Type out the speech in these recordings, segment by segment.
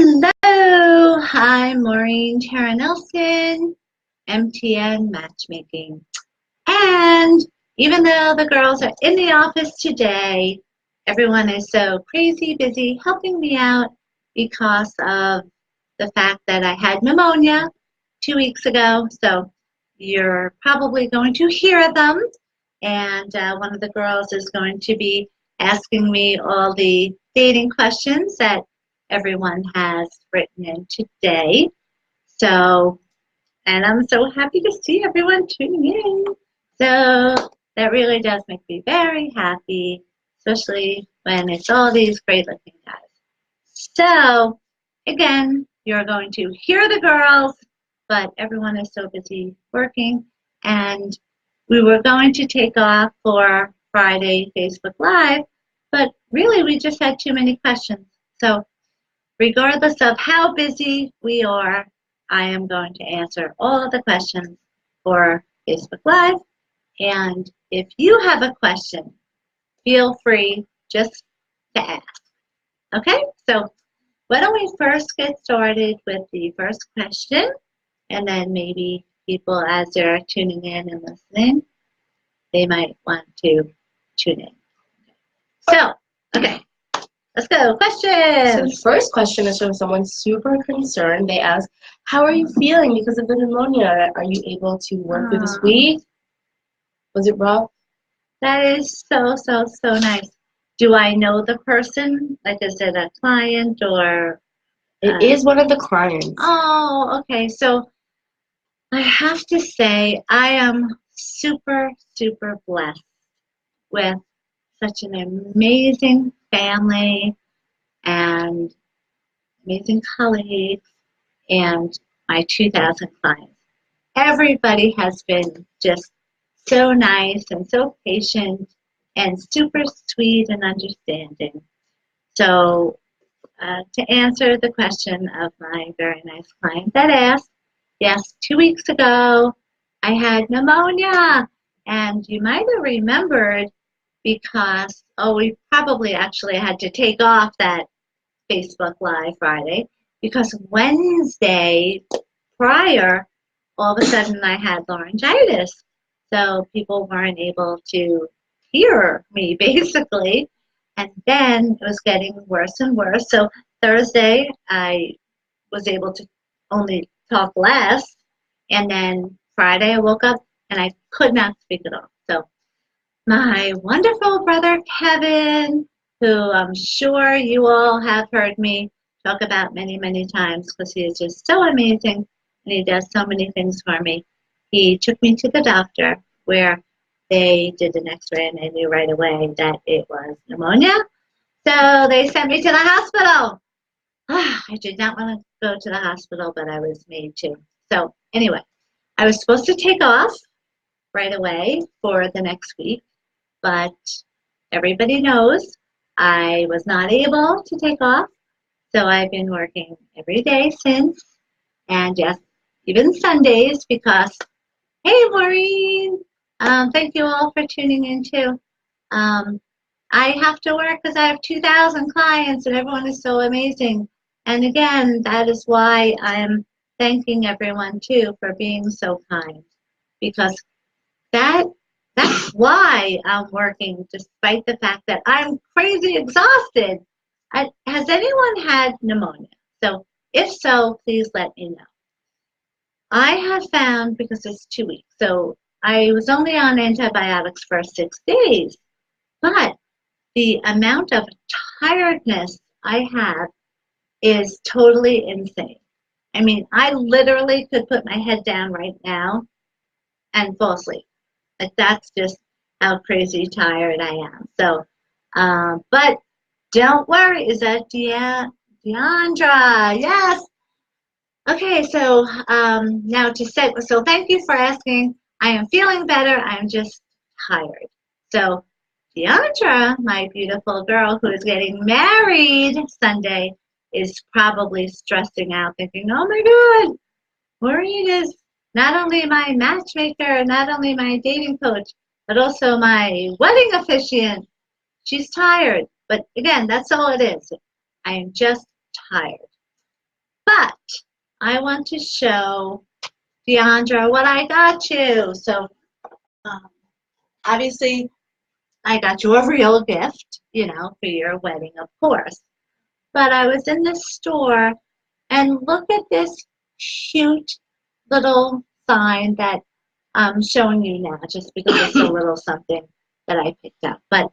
Hello, I'm Maureen Tara Nelson, MTN Matchmaking. And even though the girls are in the office today, everyone is so crazy busy helping me out because of the fact that I had pneumonia 2 weeks ago. So you're probably going to hear them. And one of the girls is going to be asking me all the dating questions that everyone has written in today. So, and I'm so happy to see everyone tuning in. So that really does make me very happy, especially when it's all these great looking guys. So again, you're going to hear the girls, but everyone is so busy working, and we were going to take off for Friday Facebook Live, but really we just had too many questions. So regardless of how busy we are, I am going to answer all of the questions for Facebook Live. And if you have a question, feel free just to ask. Okay, so why don't we first get started with the first question, and then maybe people, as they're tuning in and listening, they might want to tune in. So, okay. Let's go. Questions. So the first question is from someone super concerned. They ask, how are you feeling because of the pneumonia? Are you able to work through this week? Was it rough? That is so nice. Do I know the person? Like, is it a client or? It is one of the clients. Oh, okay. So I have to say I am super blessed with such an amazing family and amazing colleagues and my 2,000 clients. Everybody has been just so nice and so patient and super sweet and understanding. So to answer the question of my very nice client that asked, yes, 2 weeks ago I had pneumonia, and you might have remembered because, we probably actually had to take off that Facebook Live Friday because Wednesday prior, all of a sudden I had laryngitis. So people weren't able to hear me basically. And then it was getting worse and worse. So Thursday I was able to only talk less. And then Friday I woke up and I could not speak at all. So my wonderful brother Kevin, who I'm sure you all have heard me talk about many times because he is just so amazing and he does so many things for me. He took me to the doctor where they did an x-ray and they knew right away that it was pneumonia. So they sent me to the hospital. I did not want to go to the hospital, but I was made to. So anyway, I was supposed to take off right away for the next week, but everybody knows I was not able to take off. So I've been working every day since, and yes, even Sundays because, hey Maureen, thank you all for tuning in too. I have to work because I have 2,000 clients and everyone is so amazing. And again, that is why I'm thanking everyone too for being so kind, because that's why I'm working despite the fact that I'm crazy exhausted. Has anyone had pneumonia? So if so, please let me know. I have found, because it's 2 weeks, so I was only on antibiotics for 6 days, but the amount of tiredness I have is totally insane. I mean, I literally could put my head down right now and fall asleep. Like, that's just how crazy tired I am. So, but don't worry. Is that Deandra? Yes. Okay, so now to say, so thank you for asking. I am feeling better. I'm just tired. So Deandra, my beautiful girl who is getting married Sunday, is probably stressing out, thinking, oh my God, Maureen is not only my matchmaker, not only my dating coach, but also my wedding officiant. She's tired. But again, that's all it is. I am just tired. But I want to show Deandra what I got you. So um, obviously I got you a real gift, for your wedding, of course. But I was in the store and look at this cute little sign that I'm showing you now just because it's a little something that I picked up. But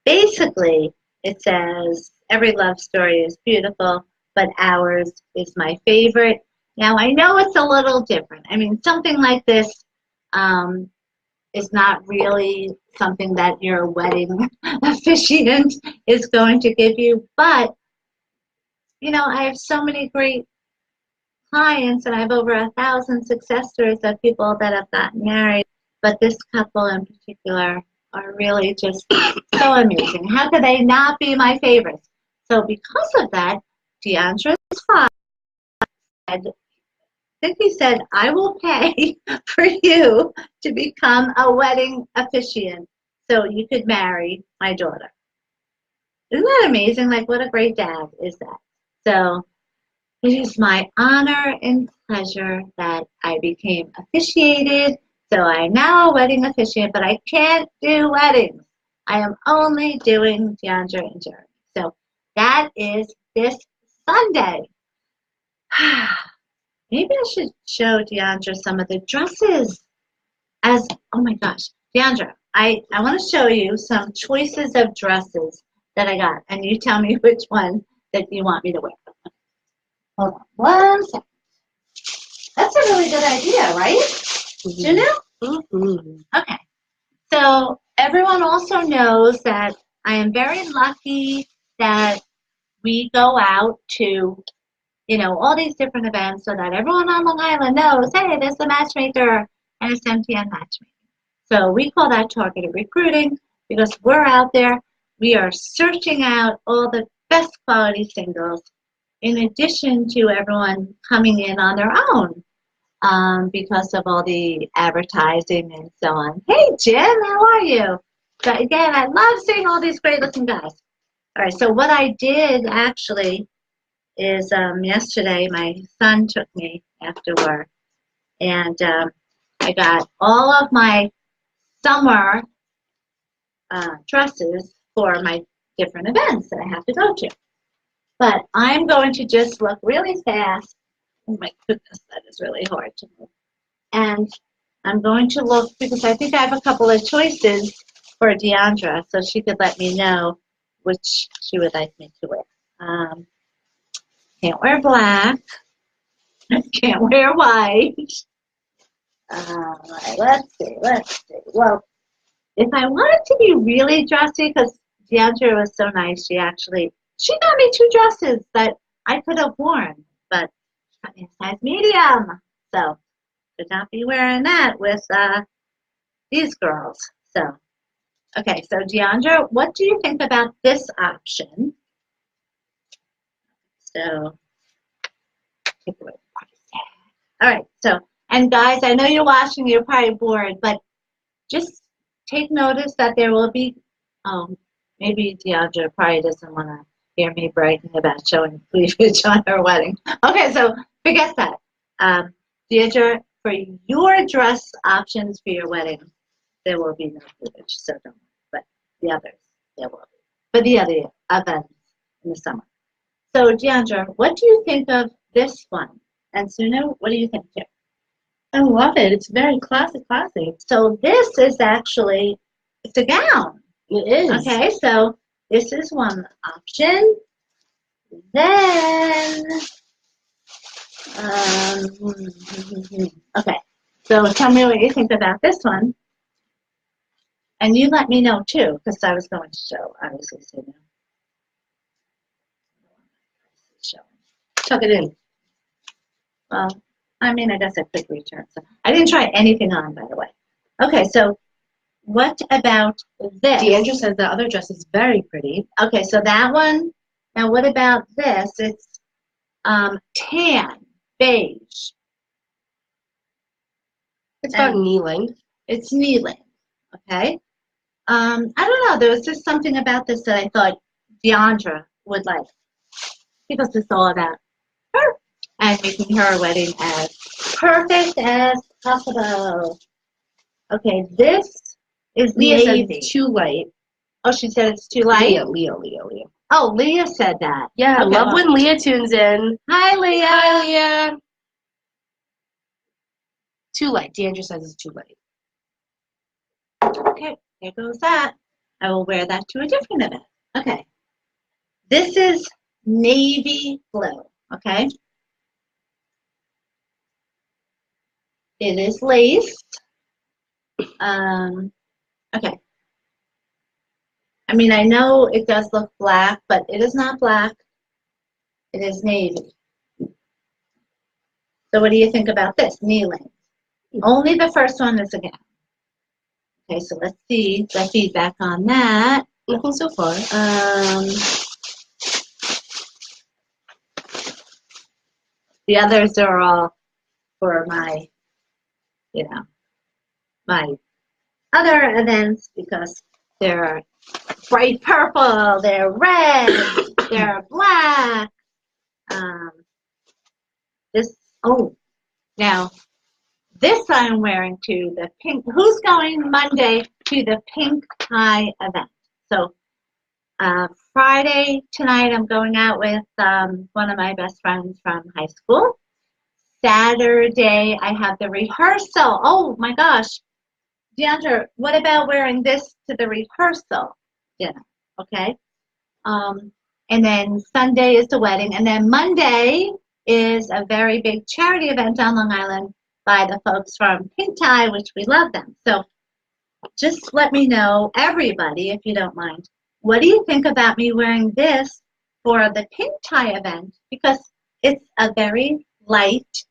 basically, it says, every love story is beautiful, but ours is my favorite. Now, I know it's a little different. I mean, something like this is not really something that your wedding officiant is going to give you, but, I have so many great clients, and I have over 1,000 success stories of people that have gotten married, but this couple in particular are really just so amazing. How could they not be my favorites? So because of that, Deandra's father said, I think he said, I will pay for you to become a wedding officiant so you could marry my daughter. Isn't that amazing? Like, what a great dad is that? So it is my honor and pleasure that I became officiated. So I'm now a wedding officiant, but I can't do weddings. I am only doing Deandra and Jeremy. So that is this Sunday. Maybe I should show Deandra some of the dresses. Oh my gosh, Deandra, I want to show you some choices of dresses that I got, and you tell me which one that you want me to wear. Hold on one second. That's a really good idea, right? Junu? Mm-hmm. Okay. So everyone also knows that I am very lucky that we go out to, all these different events so that everyone on Long Island knows, hey, there's a matchmaker and it's MTN Matchmaking. So we call that targeted recruiting because we're out there. We are searching out all the best quality singles in addition to everyone coming in on their own because of all the advertising and so on. Hey, Jim, how are you? So again, I love seeing all these great looking guys. All right, so what I did actually is yesterday my son took me after work and I got all of my summer dresses for my different events that I have to go to. But I'm going to just look really fast. Oh my goodness, that is really hard to move. And I'm going to look because I think I have a couple of choices for Deandra, so she could let me know which she would like me to wear. Can't wear black. Can't wear white. All right, let's see. Well, if I wanted to be really dressy, because Deandra was so nice, she got me 2 dresses that I could have worn, but she got me a size medium, so could not be wearing that with these girls. So, okay, so Deandra, what do you think about this option? So, take away the price tag. All right, so, and guys, I know you're watching, you're probably bored, but just take notice that there will be, maybe Deandra probably doesn't want to hear me bragging about showing cleavage on her wedding. Okay, so forget that. Deandra, for your dress options for your wedding, there will be no cleavage, so don't worry. But the others, there will be. For the other events in the summer. So, Deandra, what do you think of this one? And Sunu, what do you think too? I love it. It's very classic. So this is actually, it's a gown. It is. Okay, so this is one option. Then, okay, so tell me what you think about this one. And you let me know too, because I was going to show, obviously, Sunu. Tuck it in. Well, I mean, I guess I could return. So I didn't try anything on, by the way. Okay, so what about this? Deandra says the other dress is very pretty. Okay, so that one. Now, what about this? It's tan, beige. It's about knee length. It's knee length. Okay. I don't know. There was just something about this that I thought Deandra would like because it's all about her. I'm making her wedding as perfect as possible. Okay, this is navy. Too light. Oh, she said it's too light? Leah. Oh, Leah said that. Yeah, I Okay, love well. when Leah tunes in. Hi, Leah. Hi, Leah. Too light. Deandra says it's too light. Okay, there goes that. I will wear that to a different event. Okay. This is navy blue, okay? It is laced. Okay. I mean, I know it does look black, but it is not black. It is navy. So what do you think about this? Knee length. Only the first one is a gown. Okay, so let's see the feedback on that. Nothing so far. The others are all for my, my other events because they're bright purple, they're red, they're black. Now this I'm wearing to the pink. Who's going Monday to the pink tie event? So Friday tonight I'm going out with one of my best friends from high school. Saturday I have the rehearsal. Oh my gosh. Deandra, what about wearing this to the rehearsal dinner? Okay. And then Sunday is the wedding. And then Monday is a very big charity event on Long Island by the folks from Pink Tie, which we love them. So just let me know, everybody, if you don't mind, what do you think about me wearing this for the Pink Tie event? Because it's a very light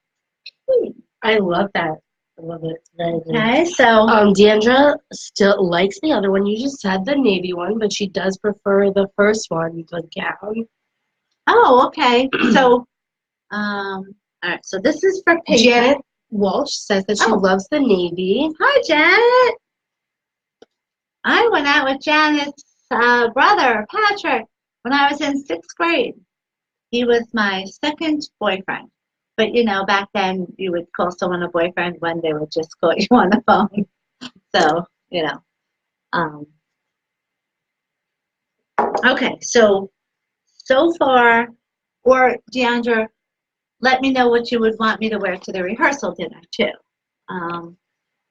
pink. I love that. I love it. It's very good. Okay, so Deandra still likes the other one. You just said the navy one, but she does prefer the first one, the gown. oh, okay. So all right, so this is for pink. Janet Walsh says that she loves the navy. Hi, Janet. I went out with Janet's brother, Patrick, when I was in 6th grade. He was my second boyfriend. But, back then you would call someone a boyfriend when they would just call you on the phone. So, Okay, so far, or Deandra, let me know what you would want me to wear to the rehearsal dinner, too.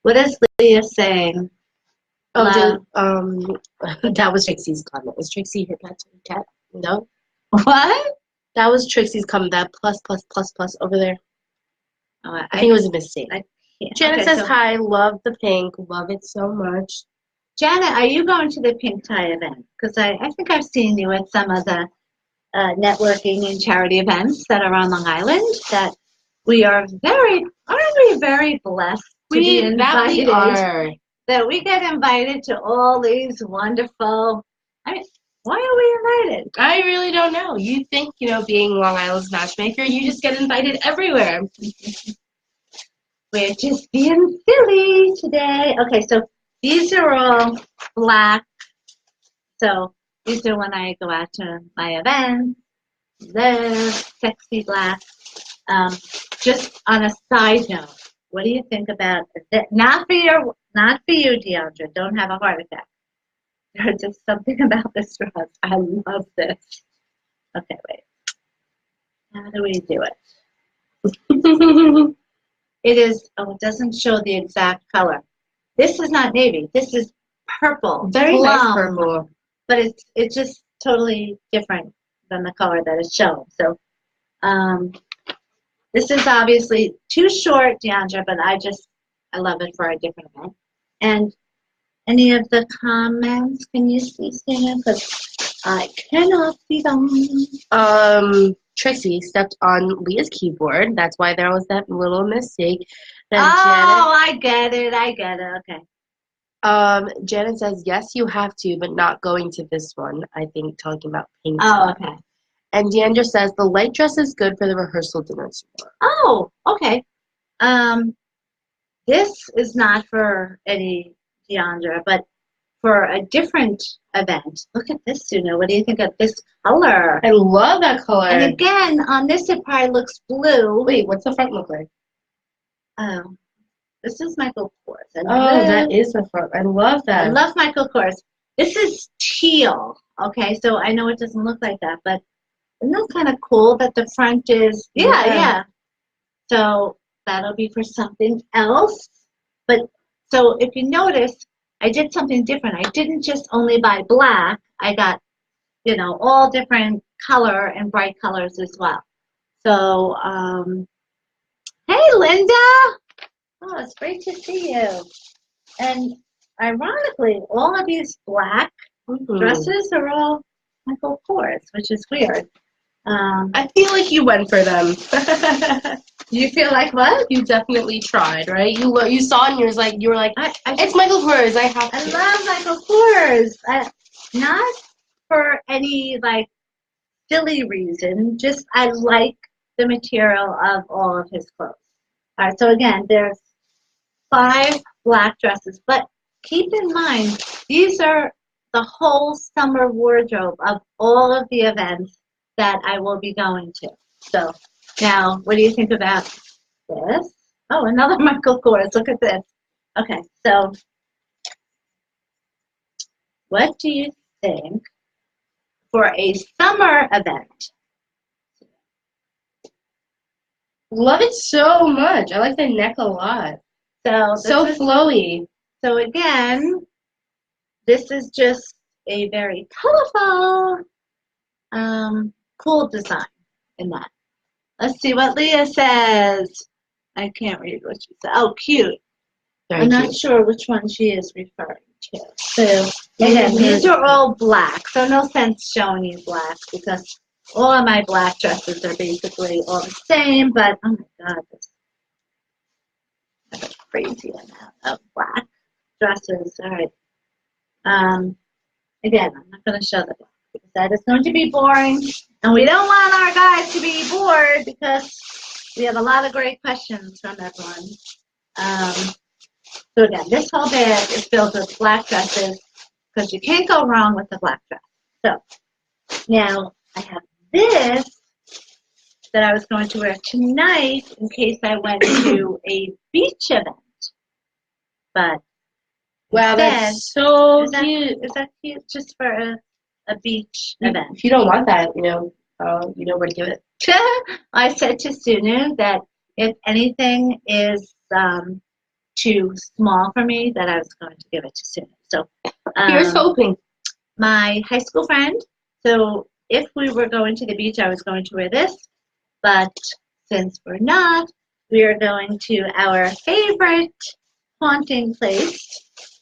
What is Leah saying? That was Trixie's comment. Was Trixie hit that cat? No? What? That was Trixie's comment. That plus over there. Oh, I think it was a mistake. Janet okay, says hi, love the pink, love it so much. Janet, are you going to the Pink Tie event? Because I think I've seen you at some of the networking and charity events that are on Long Island. That we are aren't we very blessed to be invited? That we get invited to all these wonderful. I mean, why are we invited? I really don't know. You think, being Long Island's matchmaker, you just get invited everywhere. We're just being silly today. Okay, so these are all black. So these are when I go out to my events. They're sexy black. Just on a side note, what do you think about that? Not for you, Deandra. Don't have a heart attack. There's just something about this dress. I love this. Okay, wait. How do we do it? It is. Oh, it doesn't show the exact color. This is not navy. This is purple. Very nice purple. But it's just totally different than the color that is shown. So, this is obviously too short, Deandra, but I love it for a different event. And any of the comments, can you see, Stina? Because I cannot see them. Trixie stepped on Leah's keyboard. That's why there was that little mistake. Then I get it. Okay. Janet says, yes, you have to, but not going to this one. I think talking about pink. Oh, okay. And Deandra says, the light dress is good for the rehearsal dinner tomorrow. Oh, okay. This is not for any Deandra, but for a different event. Look at this, Suna. What do you think of this color? I love that color. And again, on this it probably looks blue. Wait, what's the front look like? Oh, this is Michael Kors. That is the front. I love that. I love Michael Kors. This is teal. Okay, so I know it doesn't look like that, but isn't that kind of cool that the front is? Yeah. So that'll be for something else. But so if you notice, I did something different. I didn't just only buy black. I got, all different color and bright colors as well. So, hey, Linda. Oh, it's great to see you. And ironically, all of these black dresses are all Michael Kors, which is weird. I feel like you went for them. You feel like what? You definitely tried, right? You saw it and you were like, it's Michael Kors. I love Michael Kors. Not for any silly reason. Just I like the material of all of his clothes. All right. So again, there's 5 black dresses, but keep in mind these are the whole summer wardrobe of all of the events that I will be going to. So now, what do you think about this? Oh, another Michael Kors. Look at this. Okay, so what do you think for a summer event? Love it so much. I like the neck a lot. So flowy. So again, this is just a very colorful, cool design in that. Let's see what Leah says. I can't read what she said. Oh, cute. I'm not sure which one she is referring to. So again, these are all black, so no sense showing you black because all of my black dresses are basically all the same, but oh my God, that's a crazy amount of black dresses. All right. Again, I'm not going to show the black because that is going to be boring, and we don't want our guys to be bored because we have a lot of great questions from everyone. So again, this whole bag is filled with black dresses because you can't go wrong with the black dress. So now I have this that I was going to wear tonight in case I went to a beach event. But wow, that's so cute. Is that cute? Just for a beach event. If you don't want that, you know where to give it. I said to Sunu that if anything is too small for me, that I was going to give it to Sunu. So here's hoping. My high school friend. So if we were going to the beach, I was going to wear this. But since we're not, we are going to our favorite haunting place,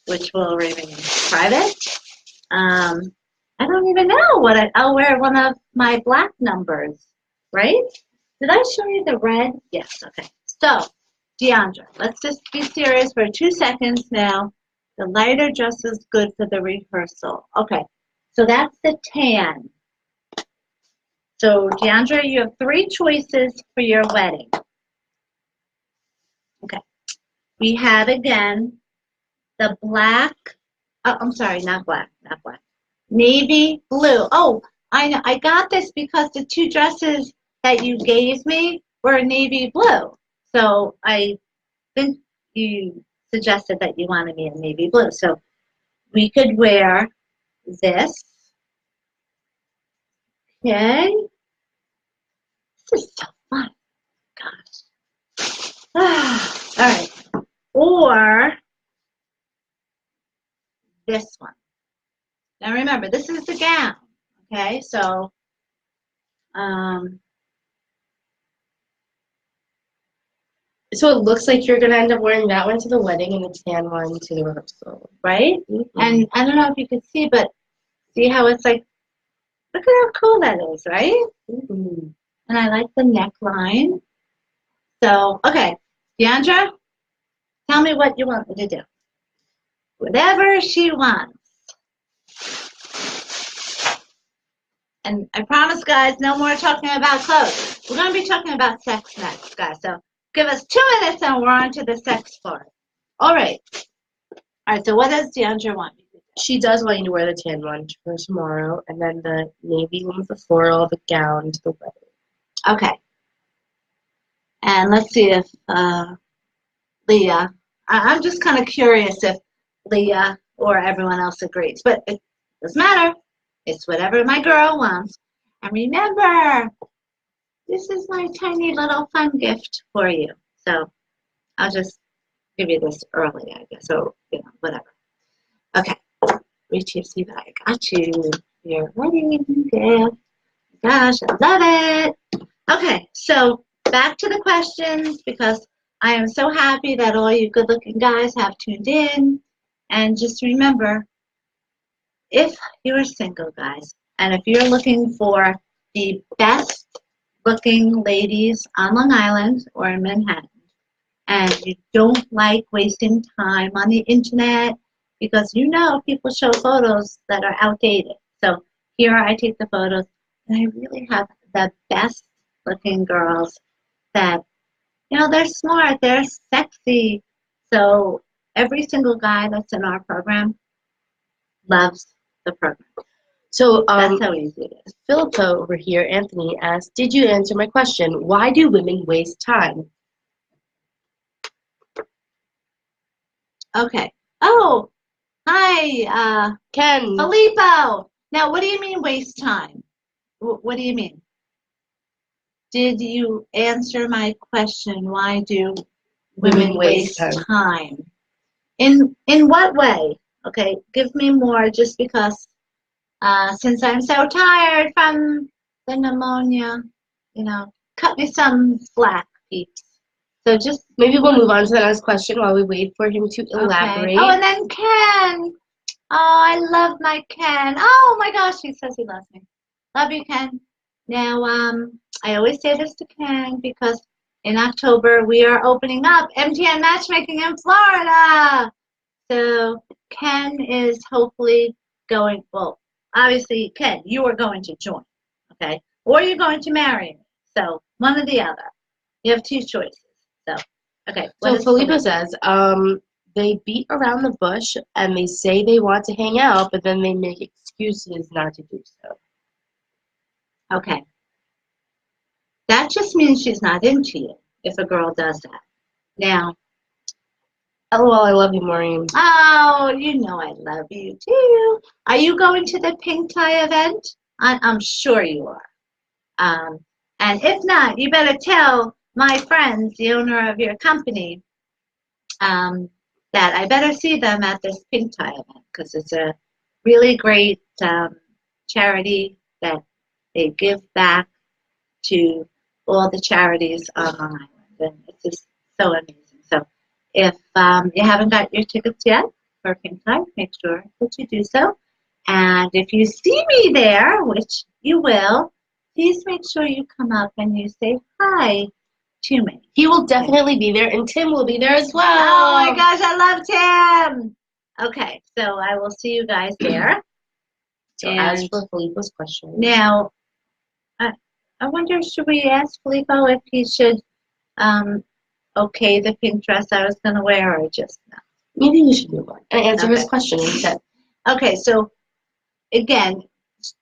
which will remain private. I don't even know what I'll wear one of my black numbers, right? Did I show you the red? Yes, okay. So, Deandra, let's just be serious for 2 seconds now. The lighter dress is good for the rehearsal. Okay, so that's the tan. So, Deandra, you have 3 choices for your wedding. Okay. We have, again, the black. Oh, I'm sorry, not black. Navy blue. Oh, I know. I got this because the 2 dresses that you gave me were navy blue. So I think you suggested that you wanted me in navy blue. So we could wear this. Okay. This is so fun. Gosh. All right. Or this one. Now remember, this is the gown. Okay, so so it looks like you're gonna end up wearing that one to the wedding and the tan one to the rehearsal, right? Mm-hmm. And I don't know if you can see, but see how it's like, look at how cool that is, right? Mm-hmm. And I like the neckline. So, okay, Deandra, tell me what you want me to do. Whatever she wants. And I promise, guys, no more talking about clothes. We're going to be talking about sex next, guys. So give us 2 minutes and we're on to the sex part. All right. All right, so what does Deandra want me to do? She does want you to wear the tan one for tomorrow, and then the navy one with the floral, the gown to the wedding. Okay. And let's see if Leah, I'm just kind of curious if Leah or everyone else agrees, but it doesn't matter. It's whatever my girl wants. And remember, this is my tiny little fun gift for you. So I'll just give you this early, I guess, or, whatever. Okay. Reach here, see that I got you. You're ready. Yeah. Gosh, I love it. Okay, so back to the questions because I am so happy that all you good-looking guys have tuned in. And just remember, if you're single, guys, and if you're looking for the best-looking ladies on Long Island or in Manhattan, and you don't like wasting time on the internet because people show photos that are outdated. So here I take the photos, and I really have the best-looking girls that, they're smart, they're sexy. So every single guy that's in our program loves the program. So That's how easy it is. Philippa over here, Anthony, asked, did you answer my question? Why do women waste time? Okay. Oh, hi, Ken. Filippo. Now, what do you mean waste time? What do you mean? Did you answer my question? Why do women waste time? In what way? Okay, give me more just because since I'm so tired from the pneumonia, cut me some slack, peeps. So just maybe we'll move on to the next question while we wait for him to elaborate. Okay. Oh, and then Ken. Oh, I love my Ken. Oh my gosh, he says he loves me. Love you, Ken. Now, I always say this to Ken because in October we are opening up MTN Matchmaking in Florida. So Ken is hopefully going, well, obviously, Ken, you are going to join, okay? Or you're going to marry me. So one or the other. You have two choices. So, okay. So Filippo says, they beat around the bush and they say they want to hang out, but then they make excuses not to do so. Okay. That just means she's not into you if a girl does that. Now, LOL, I love you, Maureen. Oh, I love you too. Are you going to the pink tie event? I'm sure you are. And if not, you better tell my friends, the owner of your company, that I better see them at this pink tie event because it's a really great charity that they give back to all the charities on Long Island, and it's just so amazing. So if you haven't got your tickets yet for Pink Tie, make sure that you do so. And if you see me there, which you will, please make sure you come up and you say hi to me. He will definitely be there, and Tim will be there as well. Oh my gosh, I love Tim. Okay, so I will see you guys there. So as for Filippo's question. Now, I wonder, should we ask Filippo if he should okay the pink dress I was going to wear or just not? Maybe we should move on and answer his question instead. Okay, so again,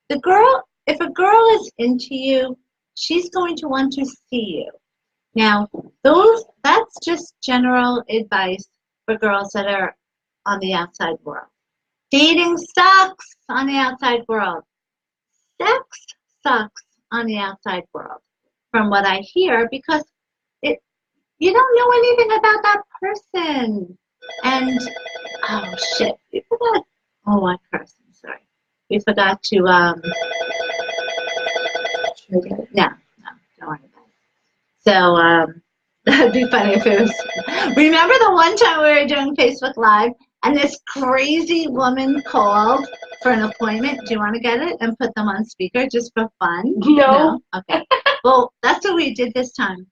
if a girl is into you, she's going to want to see you. Now, that's just general advice for girls that are on the outside world. Dating sucks on the outside world. Sex sucks on the outside world, from what I hear, because you don't know anything about that person. And oh shit, we forgot. Oh, I cursed. I'm sorry. We forgot to no, don't worry about it. So that'd be funny if it was. Remember the one time we were doing Facebook Live and this crazy woman called for an appointment? Do you want to get it and put them on speaker just for fun? No. Okay. Well, that's what we did this time.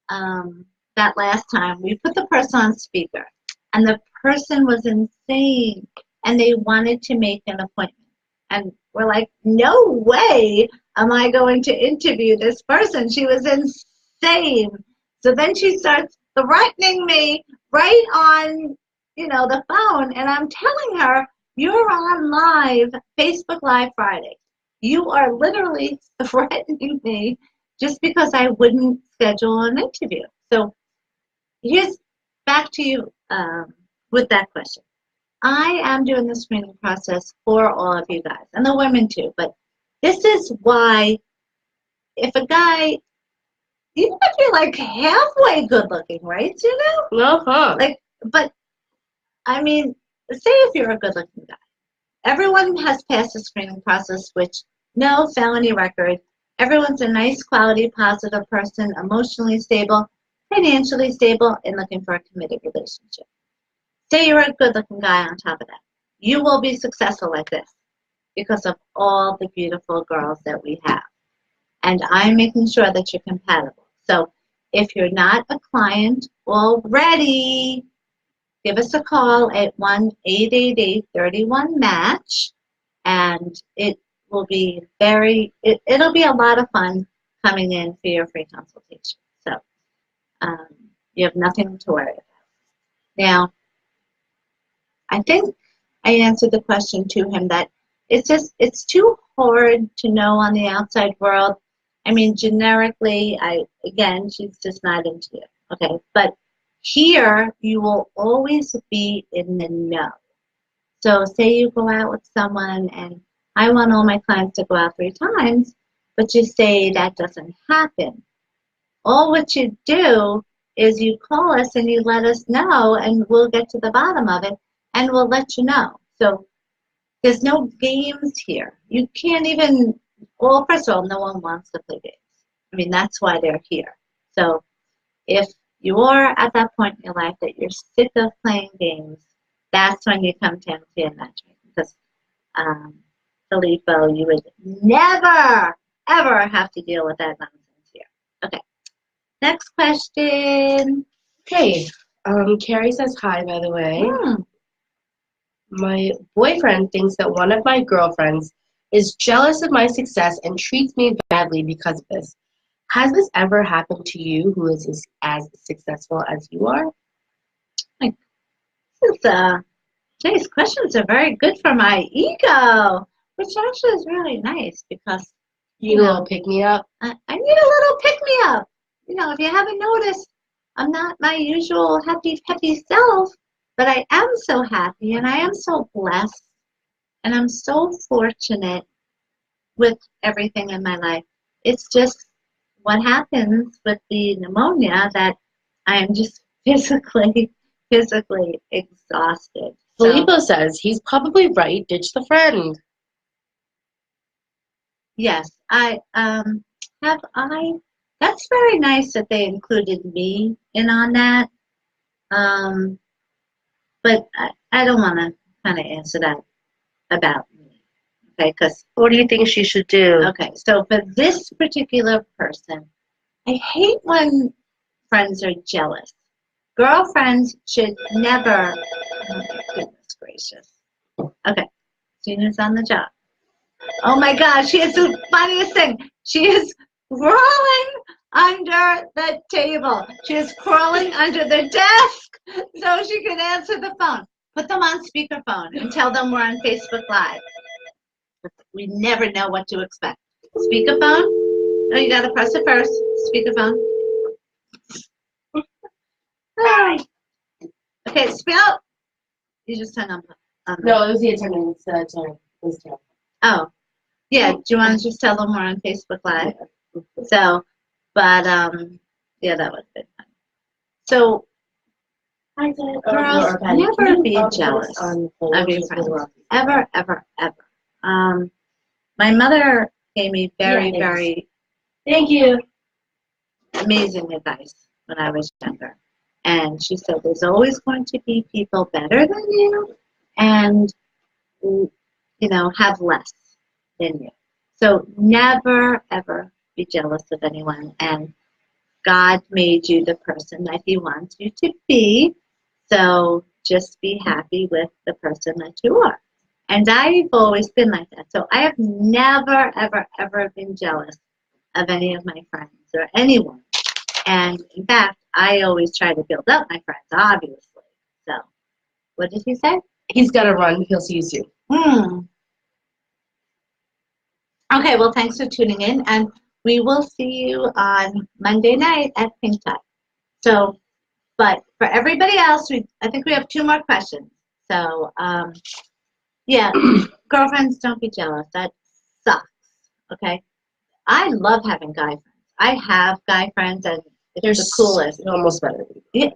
That last time, we put the person on speaker, and the person was insane, and they wanted to make an appointment. And we're like, no way am I going to interview this person. She was insane. So then she starts threatening me right on, the phone, and I'm telling her, You're on live, Facebook Live Friday. You are literally threatening me just because I wouldn't schedule an interview. So here's back to you with that question. I am doing the screening process for all of you guys, and the women too. But this is why if a guy, even if you're like halfway good looking, right, Like, but I mean, say if you're a good looking guy, everyone has passed the screening process, which no felony record. Everyone's a nice, quality, positive person, emotionally stable, financially stable, and looking for a committed relationship. Say you're a good-looking guy on top of that. You will be successful like this because of all the beautiful girls that we have. And I'm making sure that you're compatible. So if you're not a client already, give us a call at 1-888-31-MATCH, and it will be it'll be a lot of fun coming in for your free consultation. So you have nothing to worry about. Now, I think I answered the question to him that it's too hard to know on the outside world. I mean, generically, she's just not into you, okay? But here, you will always be in the know. So say you go out with someone, and I want all my clients to go out 3 times, but you say that doesn't happen. All what you do is you call us and you let us know, and we'll get to the bottom of it, and we'll let you know. So there's no games here. You can't even, well, first of all, no one wants to play games. I mean, that's why they're here. So if you are at that point in your life that you're sick of playing games, that's when you come to MTN Matchmaking. Because Filippo, you would never, ever have to deal with that nonsense here. Okay. Next question. Hey, Carrie says hi, by the way. My boyfriend thinks that one of my girlfriends is jealous of my success and treats me badly because of this. Has this ever happened to you, who is as successful as you are? Today's questions are very good for my ego, which actually is really nice because you need a little pick me up. I need a little pick me up. If you haven't noticed, I'm not my usual happy, peppy self, but I am so happy and I am so blessed and I'm so fortunate with everything in my life. It's just what happens with the pneumonia that I am just physically exhausted. Filippo says he's probably right. Ditch the friend. Yes, that's very nice that they included me in on that. But I don't want to kind of answer that about me. Okay, because what do you think she should do? Okay, so for this particular person, I hate when friends are jealous. Girlfriends should never. Oh, goodness gracious. Okay, Gina's on the job. Oh my gosh, she is the funniest thing. She is crawling under the table. She is crawling under the desk so she can answer the phone. Put them on speakerphone and tell them we're on Facebook Live. We never know what to expect. Speakerphone? No, you gotta press it first. Speakerphone. Hi. Okay, spell. You just hung up. No, it was the attendance. Oh, yeah. Do you want to just tell them we're on Facebook Live? So, but yeah, that would be fun. So, girls, never be jealous of your friends. Ever, ever, ever. My mother gave me very thank you amazing advice when I was younger. And she said, there's always going to be people better than you and, have less than you. So never, ever be jealous of anyone. And God made you the person that he wants you to be. So just be happy with the person that you are. And I've always been like that. So I have never, ever, ever been jealous of any of my friends or anyone. And in fact, I always try to build up my friends, obviously. So, what did he say? He's got to run. He'll see you soon. Okay, well, thanks for tuning in, and we will see you on Monday night at Pink Tie. So, but for everybody else, I think we have 2 more questions. So, yeah, girlfriends, don't be jealous. That sucks. Okay, I love having guy friends. I have guy friends, and it's the coolest. Almost better. Yeah,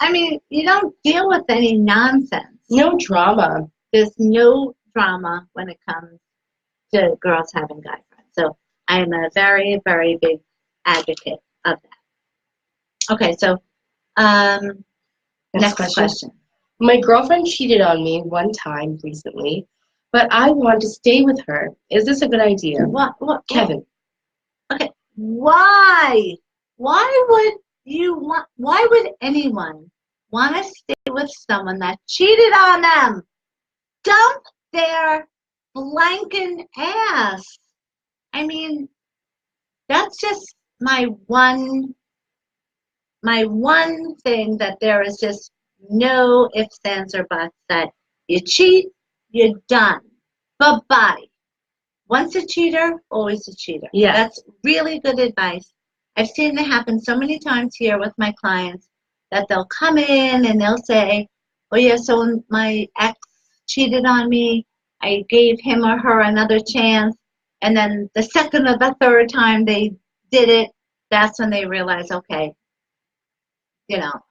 I mean, you don't deal with any nonsense. No drama. There's no drama when it comes to girls having guy friends. So I am a very, very big advocate of that. Okay, so next question. My girlfriend cheated on me one time recently, but I want to stay with her. Is this a good idea? What? Kevin. Okay, why? Why would anyone want to stay with someone that cheated on them? Dump their blanking ass. I mean, that's just my one thing, that there is just no ifs, ands, or buts, that you cheat, you're done. Bye-bye. Once a cheater, always a cheater. Yeah. That's really good advice. I've seen it happen so many times here with my clients, that they'll come in and they'll say, oh yeah, so my ex cheated on me. I gave him or her another chance. And then the second or the third time they did it, that's when they realize, okay,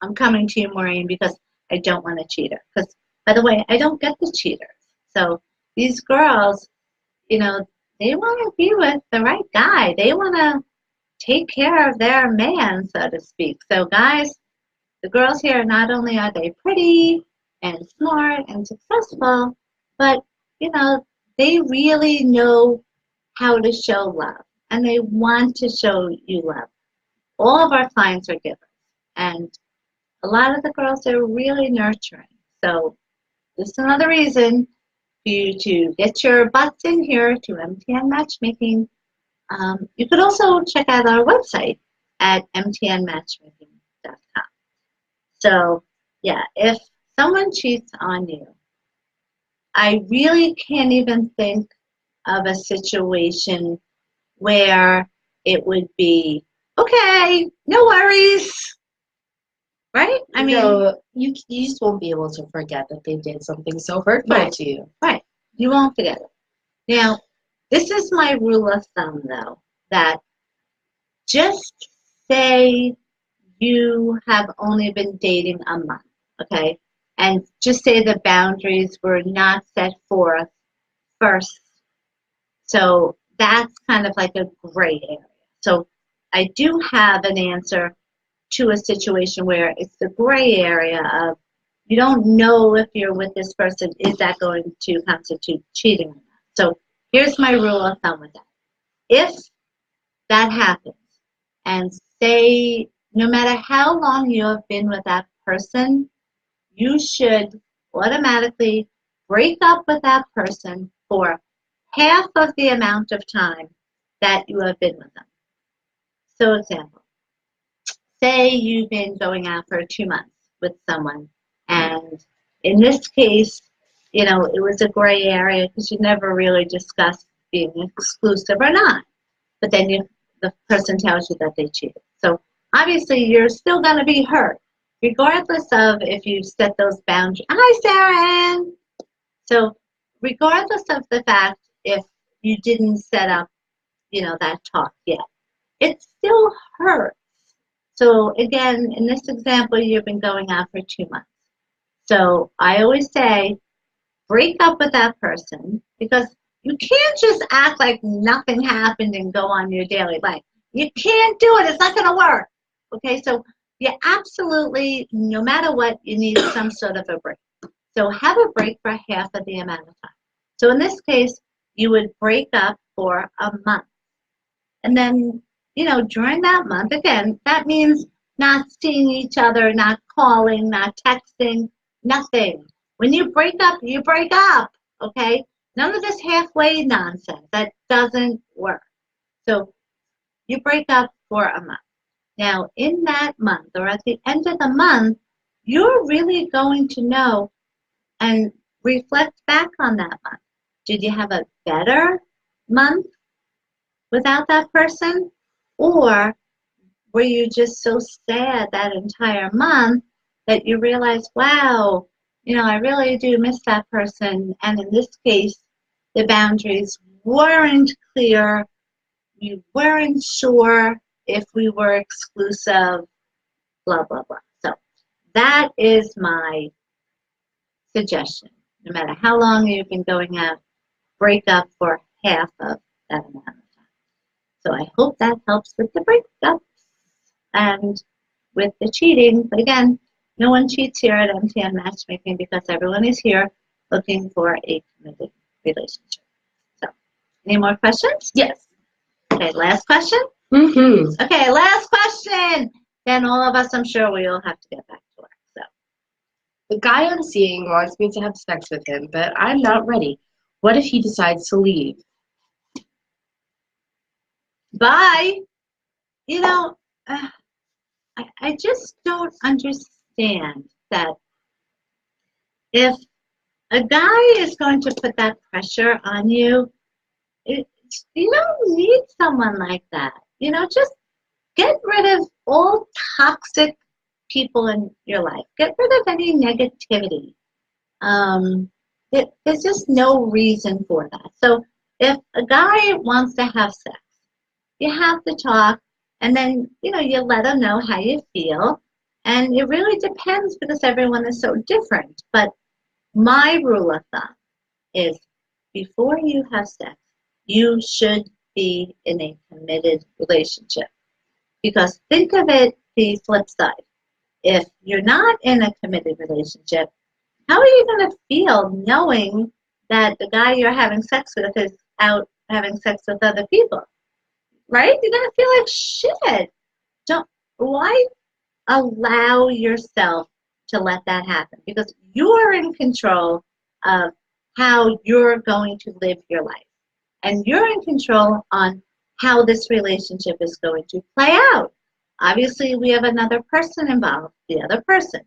I'm coming to you, Maureen, because I don't want a cheater. Because, by the way, I don't get the cheaters. So these girls, they want to be with the right guy. They want to take care of their man, so to speak. So guys, the girls here, not only are they pretty and smart and successful, but, they really know how to show love. And they want to show you love. All of our clients are givers. And a lot of the girls are really nurturing. So this is another reason for you to get your butts in here to MTN Matchmaking. You could also check out our website at mtnmatchmaking.com. So, yeah, if someone cheats on you, I really can't even think of a situation where it would be, okay, no worries. Right? I mean, no, you just won't be able to forget that they did something so hurtful to you. Right. You won't forget it. Now, this is my rule of thumb, though, that just say you have only been dating a month, okay? And just say the boundaries were not set forth first. So that's kind of like a gray area. So I do have an answer to a situation where it's the gray area of, you don't know if you're with this person, is that going to constitute cheating or not? So here's my rule of thumb with that. If that happens, and say no matter how long you have been with that person, you should automatically break up with that person for half of the amount of time that you have been with them. So example, say you've been going out for 2 months with someone, and in this case, it was a gray area because you never really discussed being exclusive or not. But then the person tells you that they cheated. So obviously you're still going to be hurt, regardless of if you set those boundaries. Hi, Sarah. So regardless of the fact if you didn't set up, that talk yet, it still hurts. So again, in this example, you've been going out for 2 months. So I always say, break up with that person, because you can't just act like nothing happened and go on your daily life. You can't do it. It's not going to work. Okay, so you absolutely, no matter what, you need some sort of a break. So have a break for half of the amount of time. So in this case, you would break up for a month. And then, during that month, again, that means not seeing each other, not calling, not texting, nothing. When you break up, you break up, okay? None of this halfway nonsense. That doesn't work. So you break up for a month. Now, in that month, or at the end of the month, you're really going to know, and reflect back on that month. Did you have a better month without that person? Or were you just so sad that entire month that you realize, wow, I really do miss that person. And in this case, the boundaries weren't clear. We weren't sure if we were exclusive, blah, blah, blah. So that is my suggestion. No matter how long you've been going out, break up for half of that amount of time. So I hope that helps with the breakups and with the cheating. But again, no one cheats here at MTN Matchmaking because everyone is here looking for a committed relationship. So, any more questions? Yes. Okay, last question? Mm-hmm. Okay, last question. Then all of us, I'm sure we all have to get back to work. So, The guy I'm seeing wants me to have sex with him, but I'm not ready. What if he decides to leave? bye. I just don't understand that if a guy is going to put that pressure on you, you don't need someone like that. Just get rid of all toxic people in your life. Get rid of any negativity. There's just no reason for that. So if a guy wants to have sex, you have to talk, and then you let him know how you feel. And it really depends because everyone is so different. But my rule of thumb is before you have sex, you should be in a committed relationship. Because think of it the flip side. If you're not in a committed relationship, how are you going to feel knowing that the guy you're having sex with is out having sex with other people? Right? You're going to feel like shit. Why allow yourself to let that happen? Because you're in control of how you're going to live your life. And you're in control on how this relationship is going to play out. Obviously, we have another person involved, the other person.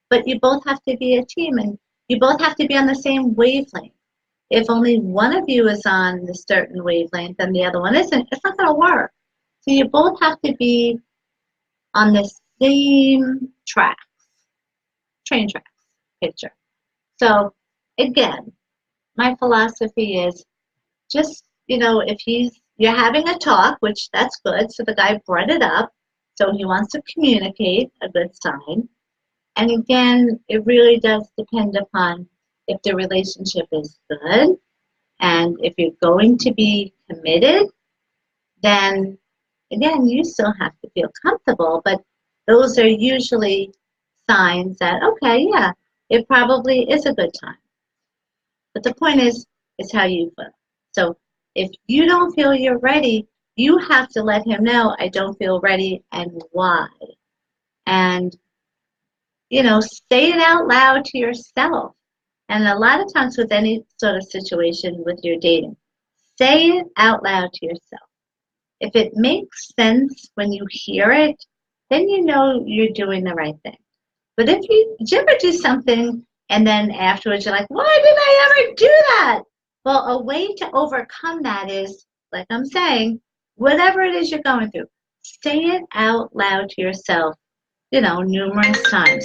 But you both have to be a team, and you both have to be on the same wavelength. If only one of you is on the certain wavelength and the other one isn't, it's not going to work. So you both have to be on the same tracks, train tracks, picture. So again, my philosophy is just, if you're having a talk, which that's good, so the guy brought it up, so he wants to communicate, a good sign. And again, it really does depend upon if the relationship is good, and if you're going to be committed, then again, you still have to feel comfortable, but those are usually signs that, okay, yeah, it probably is a good time. But the point is how you feel. So if you don't feel you're ready, you have to let him know, I don't feel ready, and why. And, say it out loud to yourself. And a lot of times with any sort of situation with your dating, say it out loud to yourself. If it makes sense when you hear it, then you know you're doing the right thing. But if did you ever do something and then afterwards you're like, why did I ever do that? Well, a way to overcome that is, like I'm saying, whatever it is you're going through, say it out loud to yourself, numerous times.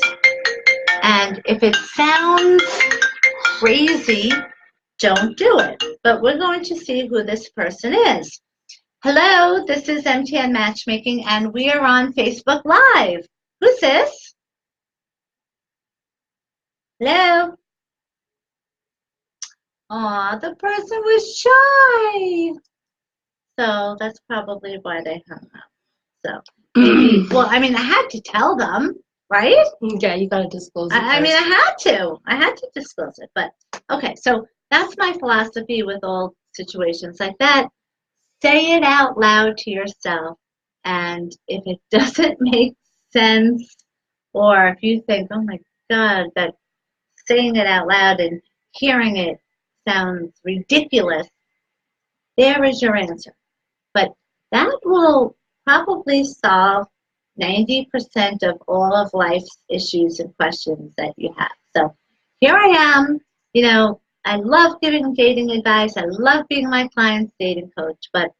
And if it sounds crazy, don't do it. But we're going to see who this person is. Hello, this is MTN Matchmaking, and we are on Facebook Live. Who's this? Hello? Aw, the person was shy. So that's probably why they hung up. So maybe, well, I had to tell them, right? Yeah, you gotta disclose it. I had to. I had to disclose it. But okay, so that's my philosophy with all situations like that. Say it out loud to yourself. And if it doesn't make sense, or if you think, oh my God, that saying it out loud and hearing it sounds ridiculous, there is your answer. But that will probably solve 90% of all of life's issues and questions that you have. So here I am You know, I love giving dating advice. I love being my client's dating coach. But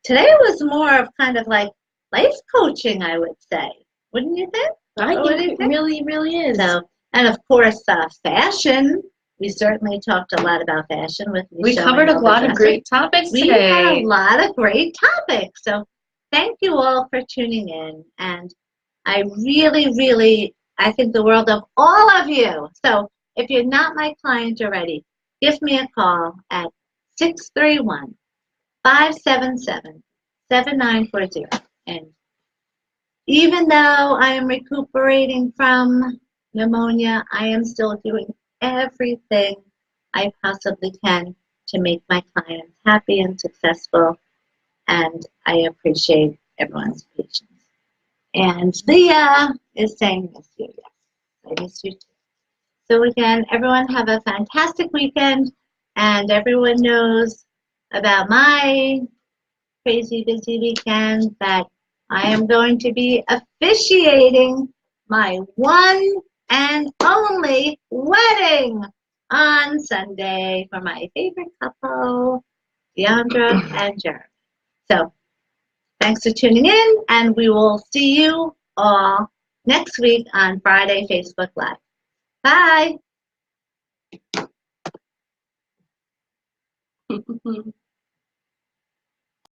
today was more of kind of like life coaching, I would say. Wouldn't you think? I What do think you it think? really, really is. So, and of course, fashion. We certainly talked a lot about fashion with We Michelle. covered a lot of great topics We today. had a lot of great topics. So thank you all for tuning in. And I really, really, I think the world of all of you. So if you're not my client already, give me a call at 631-577-7940. And even though I am recuperating from pneumonia, I am still doing everything I possibly can to make my clients happy and successful, and I appreciate everyone's patience. And Leah is saying miss you. Yes, I miss you too. So again, everyone have a fantastic weekend, and everyone knows about my crazy busy weekend that I am going to be officiating my one and only wedding on Sunday for my favorite couple, Deandra and Jeremy. So thanks for tuning in, and we will see you all next week on Friday Facebook Live. Bye.